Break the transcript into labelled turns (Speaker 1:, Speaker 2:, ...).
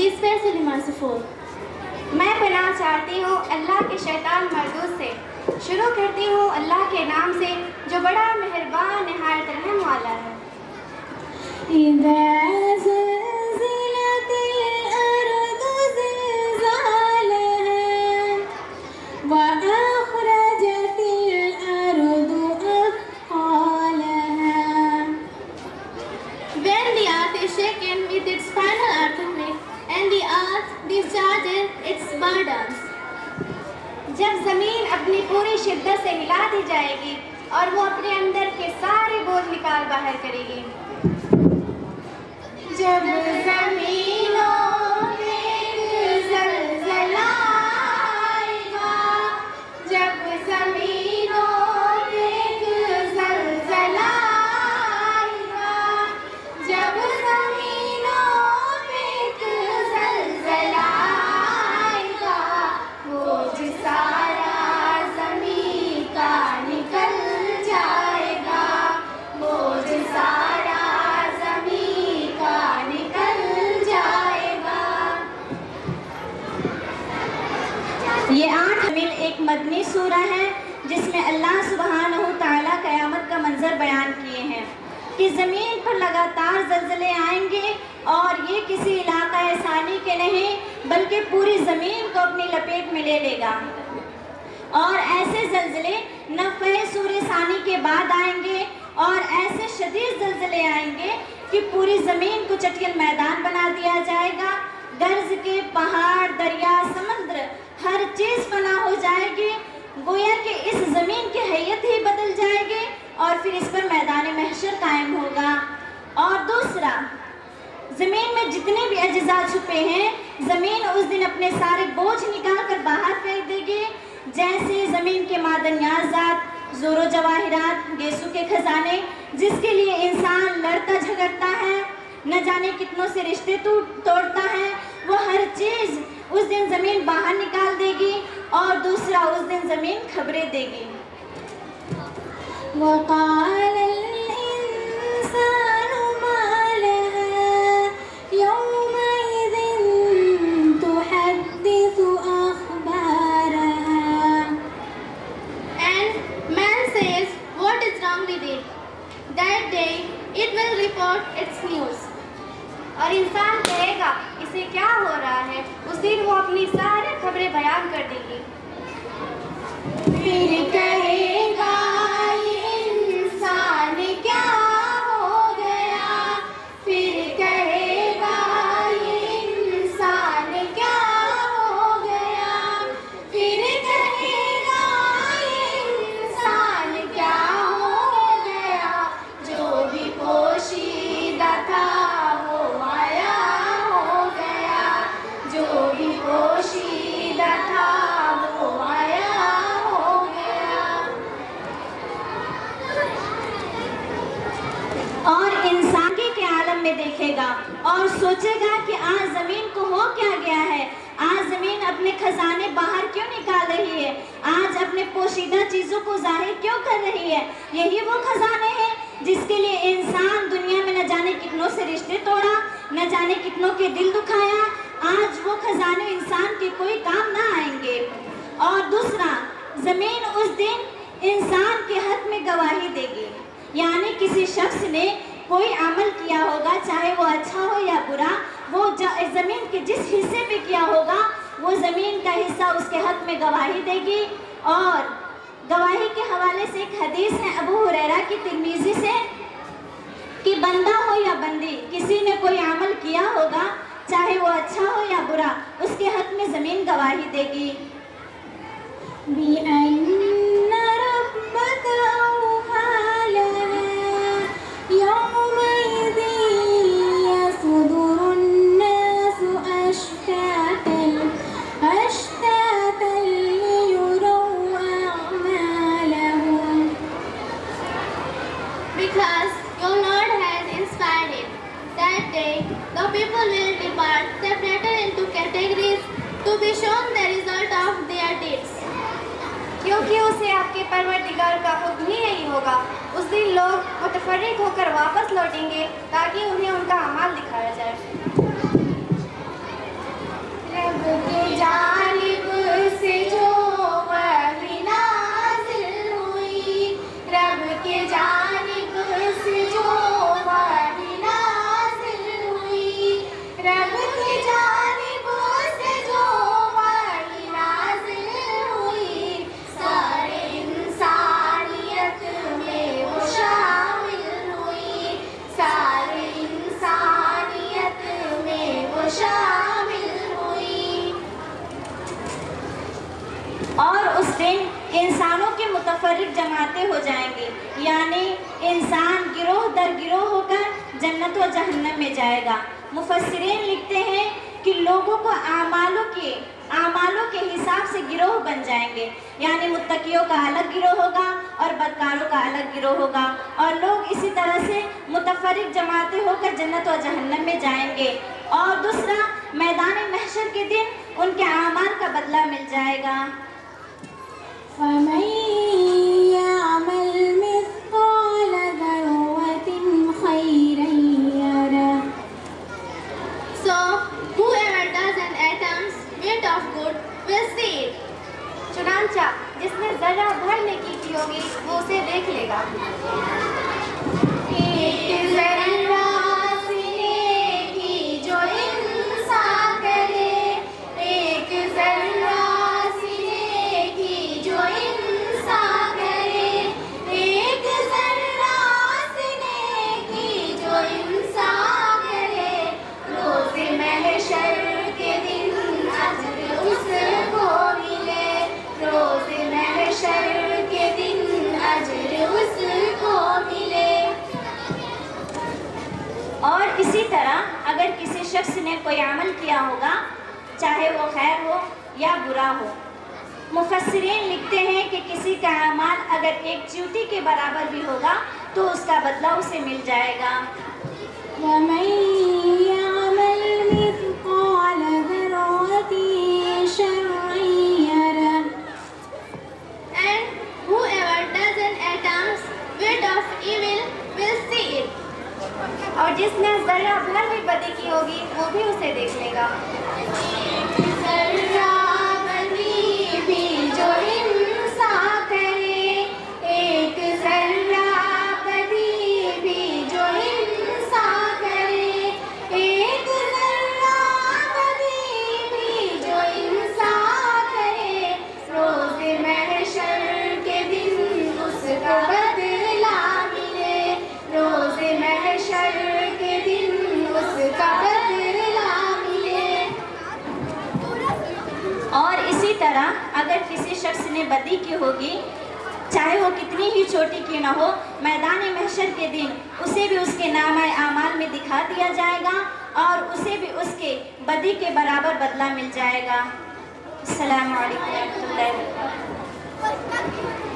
Speaker 1: He is fiercely merciful. میں پناہ چاہتی ہوں اللہ کے شیطان مردود سے. شروع کرتی ہوں اللہ کے نام سے جو بڑا مہربان نہایت رحم والا ہے.
Speaker 2: إذا زلزلت الأرض زلزالها وأخرجت الأرض أثقالها.
Speaker 1: When the earth is shaken with its final earthquake and the earth discharges its burdens. جب زمین اپنی پوری شدت سے ہلا دی جائے گی اور وہ اپنے اندر کے سارے بوجھ نکال باہر کرے گی. جب زمینوں میں زلزلہ آئے گا, جب زمینوں میں زلزلہ آئے گا, جب زمینوں میں زلزلہ آئے گا, بوجھ سارا زمین کا نکل جائے گا, بوجھ سارا زمین کا نکل جائے گا.
Speaker 2: یہ 8 مل ایک مدنی سورہ ہے جس میں اللہ سبحانہ تعالیٰ قیامت کا منظر بیان کیے ہیں کہ زمین پر لگاتار زلزلے آئیں گے اور یہ کسی علاقہ ثانی کے نہیں بلکہ پوری زمین کو اپنی لپیٹ میں لے لے گا. اور ایسے زلزلے نفخہ سور ثانی کے بعد آئیں گے اور ایسے شدید زلزلے آئیں گے کہ پوری زمین کو چٹیل میدان بنا دیا جائے گا. گرج کے پہاڑ, دریا, سمندر ہر چیز فنا ہو جائے گی. گویا کہ اس زمین کی حیت ہی بدل جائے گی اور پھر اس پر میدان محشر قائم ہوگا. اور دوسرا, زمین میں جتنے بھی اجزاء چھپے ہیں زمین اس دن اپنے سارے بوجھ نکال کر باہر پھینک دے گی. جیسے زمین کے معدنیات, زور و جواہرات, گیسو کے خزانے جس کے لیے انسان لڑتا جھگڑتا ہے, نہ جانے کتنوں سے رشتے توڑتا ہے, وہ ہر چیز اس دن زمین باہر نکال دے گی. اور دوسرا, اس دن زمین خبریں دے گی.
Speaker 1: وقال الإنسان ما لها يومئذ تحدث أخبارها. And man says, what is wrong with it? That day it will report its news. اور انسان کہے گا اسے کیا ہو رہا ہے, اس دن وہ اپنی ساری خبریں بیان کر دے گی. پھر کہے گا یہ انسان کیا ہو گیا, پھر کہے گا یہ انسان کیا ہو گیا, پھر کہے گا یہ انسان کیا ہو گیا, جو بھی پوشیدہ تھا وہ آیا ہو گیا, جو بھی پوشیدہ تھا وہ آیا ہو گیا.
Speaker 2: اور انسان کے عالم میں دیکھے گا اور سوچے گا کہ آج زمین کو ہو کیا گیا ہے, آج زمین اپنے خزانے باہر کیوں نکال رہی ہے, آج اپنے پوشیدہ چیزوں کو ظاہر کیوں کر رہی ہے. یہی وہ خزانے ہیں جس کے لیے انسان دنیا میں نہ جانے کتنوں سے رشتے توڑا, نہ جانے کتنوں کے دل دکھایا. آج وہ خزانے انسان کے کوئی کام نہ آئیں گے. اور دوسرا, زمین اس دن انسان کے حق میں گواہی دے گی. یعنی کسی شخص نے کوئی عمل کیا ہوگا, چاہے وہ اچھا ہو یا برا, وہ زمین کے جس حصے پہ کیا ہوگا وہ زمین کا حصہ اس کے حق میں گواہی دے گی. اور گواہی کے حوالے سے ایک حدیث ہے ابو ہریرہ کی ترمذی سے کہ بندہ ہو یا بندی, کسی نے کوئی عمل کیا ہوگا چاہے وہ اچھا ہو یا برا, اس کے حق میں زمین گواہی دے گی.
Speaker 1: بِأَنَّ رَبَّكَ أَوْحَى لَهَا يَوْمَئِذٍ يَصْدُرُ النَّاسُ أَشْتَاتًا لِيُرَوْا أَعْمَالَهُمْ. Because your Lord has inspired it. That day the people will depart separated into categories to be shown the result of their deeds. کیونکہ اسے آپ کے پروردگار کا حکم ہی یہی ہوگا. اس دن لوگ متفرق ہو کر واپس لوٹیں گے تاکہ انہیں ان کا اعمال دکھایا جائے. شامل ہوئی.
Speaker 2: اور اس دن انسانوں کی متفرق جماعتیں ہو جائیں گی، یعنی انسان گروہ در گروہ ہو کر جنت و جہنم میں جائے گا. مفسرین لکھتے ہیں کہ لوگوں کو اعمالوں کے حساب سے گروہ بن جائیں گے، یعنی متقیوں کا الگ گروہ ہوگا اور بدکاروں کا الگ گروہ ہوگا، اور لوگ اسی طرح سے متفرق جماعتیں ہو کر جنت و جہنم میں جائیں گے. اور دوسرا، میدان محشر کے دن ان کے اعمال کا بدلہ مل جائے گا.
Speaker 1: فَمَن يَعْمَلْ مِثْقَالَ ذَرَّةٍ خَيْرًا يَرَهُ. So, whoever does an atom's bit of good will see it.
Speaker 2: چنانچہ جس نے ذرہ بھر نیکی کی ہوگی وہ اسے دیکھ لے گا.
Speaker 1: ایک ذرہ سی نیکی جو انسان کرے، ایک ذرہ سی نیکی جو انسان کرے، ایک ذرہ سی نیکی جو انسان کرے، روز محشر کے دن اجر اس کو ملے، روز محشر کے دن اجر اس کو ملے.
Speaker 2: اور اسی طرح اگر کسی شخص نے کوئی عمل کیا ہوگا، چاہے وہ خیر ہو یا برا ہو، مفسرین لکھتے ہیں کہ کسی کا اعمال اگر ایک چیوٹی کے برابر بھی ہوگا تو اس کا بدلہ اسے مل جائے گا.
Speaker 1: وَمَن يَعْمَلْ مِثْقَالَ ذَرَّةٍ شَرًّا يَرَهُ. And whoever does an atom's bit of evil will see it.
Speaker 2: اور جس نے ذرہ بھر بھی بدی کی ہوگی وہ بھی اسے دیکھ لے گا.
Speaker 1: ذرہ بدی بھی جو انسان کرے، ایک ذرہ بدی بھی جو انسان کرے، ایک ذرہ بدی بھی جو انسان کرے، روز محشر کے دن اس کا بدلہ ملے، روز محشر کے دن اس کا بدلہ ملے.
Speaker 2: اور اسی طرح اگر کسی شخص نے بدی کی ہوگی، چاہے وہ کتنی ہی چھوٹی کیوں نہ ہو، میدان محشر کے دن اسے بھی اس کے نامہ اعمال میں دکھا دیا جائے گا اور اسے بھی اس کے بدی کے برابر بدلہ مل جائے گا. السلام علیکم ورحمۃ اللہ وبرکاتہ.